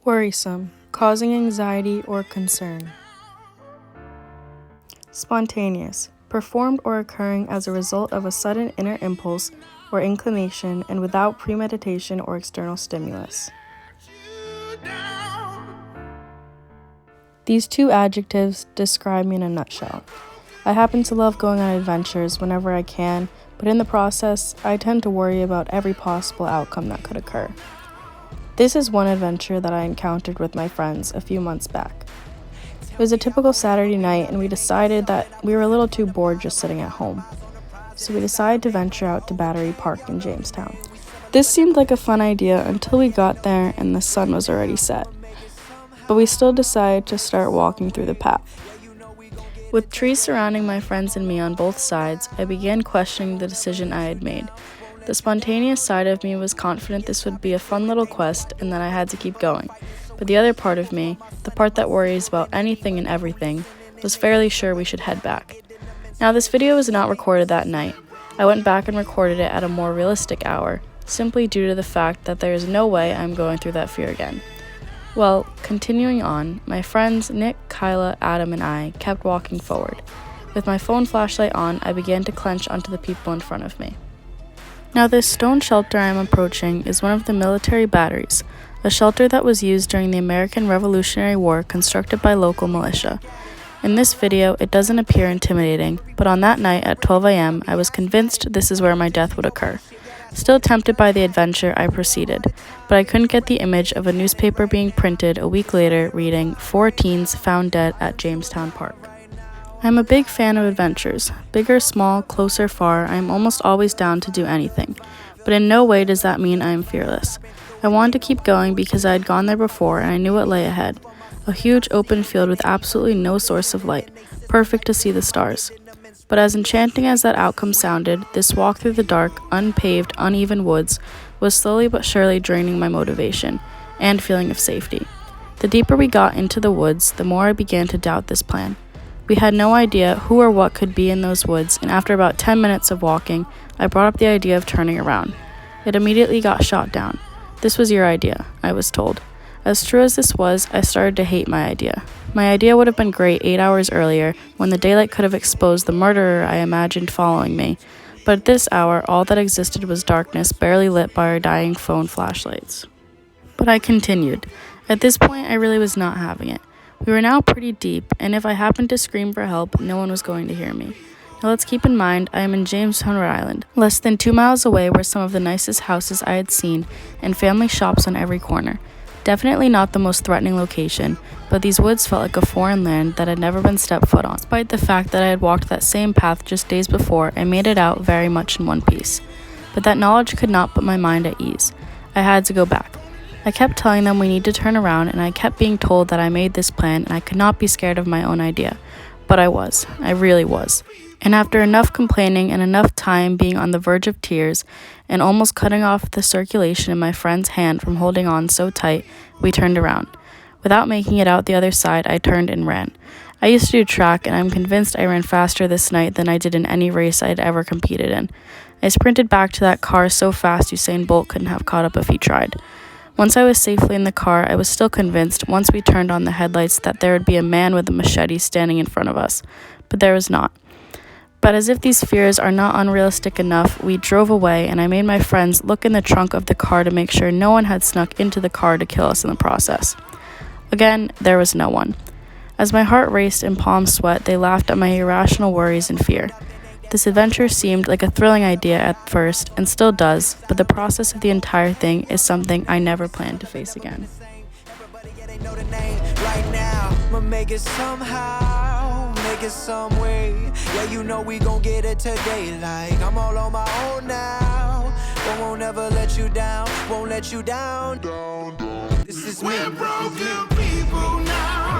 Worrisome, causing anxiety or concern. Spontaneous, performed or occurring as a result of a sudden inner impulse or inclination and without premeditation or external stimulus. These two adjectives describe me in a nutshell. I happen to love going on adventures whenever I can, but in the process, I tend to worry about every possible outcome that could occur. This is one adventure that I encountered with my friends a few months back. It was a typical Saturday night, and we decided that we were a little too bored just sitting at home. So we decided to venture out to Battery Park in Jamestown. This seemed like a fun idea until we got there and the sun was already set. But we still decided to start walking through the path. With trees surrounding my friends and me on both sides, I began questioning the decision I had made. The spontaneous side of me was confident this would be a fun little quest and that I had to keep going. But the other part of me, the part that worries about anything and everything, was fairly sure we should head back. Now, this video was not recorded that night. I went back and recorded it at a more realistic hour, simply due to the fact that there is no way I'm going through that fear again. Well, continuing on, my friends Nick, Kyla, Adam, and I kept walking forward. With my phone flashlight on, I began to clench onto the people in front of me. Now, this stone shelter I am approaching is one of the military batteries, a shelter that was used during the American Revolutionary War constructed by local militia. In this video, it doesn't appear intimidating, but on that night at 12 a.m., I was convinced this is where my death would occur. Still tempted by the adventure, I proceeded, but I couldn't get the image of a newspaper being printed a week later reading, 4 teens found dead at Jamestown Park. I'm a big fan of adventures. Big or small, close or far, I am almost always down to do anything. But in no way does that mean I am fearless. I wanted to keep going because I had gone there before and I knew what lay ahead. A huge open field with absolutely no source of light, perfect to see the stars. But as enchanting as that outcome sounded, this walk through the dark, unpaved, uneven woods was slowly but surely draining my motivation and feeling of safety. The deeper we got into the woods, the more I began to doubt this plan. We had no idea who or what could be in those woods, and after about 10 minutes of walking, I brought up the idea of turning around. It immediately got shot down. This was your idea, I was told. As true as this was, I started to hate my idea. My idea would have been great 8 hours earlier, when the daylight could have exposed the murderer I imagined following me. But at this hour, all that existed was darkness, barely lit by our dying phone flashlights. But I continued. At this point, I really was not having it. We were now pretty deep, and if I happened to scream for help, no one was going to hear me. Now let's keep in mind, I am in Jamestown, Rhode Island. Less than 2 miles away were some of the nicest houses I had seen, and family shops on every corner. Definitely not the most threatening location, but these woods felt like a foreign land that had never been stepped foot on, despite the fact that I had walked that same path just days before and made it out very much in one piece. But that knowledge could not put my mind at ease. I had to go back. I kept telling them we need to turn around, and I kept being told that I made this plan and I could not be scared of my own idea. But I was. I really was. And after enough complaining and enough time being on the verge of tears and almost cutting off the circulation in my friend's hand from holding on so tight, we turned around. Without making it out the other side, I turned and ran. I used to do track, and I'm convinced I ran faster this night than I did in any race I had ever competed in. I sprinted back to that car so fast Usain Bolt couldn't have caught up if he tried. Once I was safely in the car, I was still convinced, once we turned on the headlights, that there would be a man with a machete standing in front of us. But there was not. But as if these fears are not unrealistic enough, we drove away, and I made my friends look in the trunk of the car to make sure no one had snuck into the car to kill us in the process. Again, there was no one. As my heart raced and palms sweat, they laughed at my irrational worries and fear. This adventure seemed like a thrilling idea at first, and still does, but the process of the entire thing is something I never plan to face again. Make it somehow, make it some way. Yeah, you know we gon' get it today. Like I'm all on my own now, but won't ever let you down, won't let you down. This is me. We're broken people now.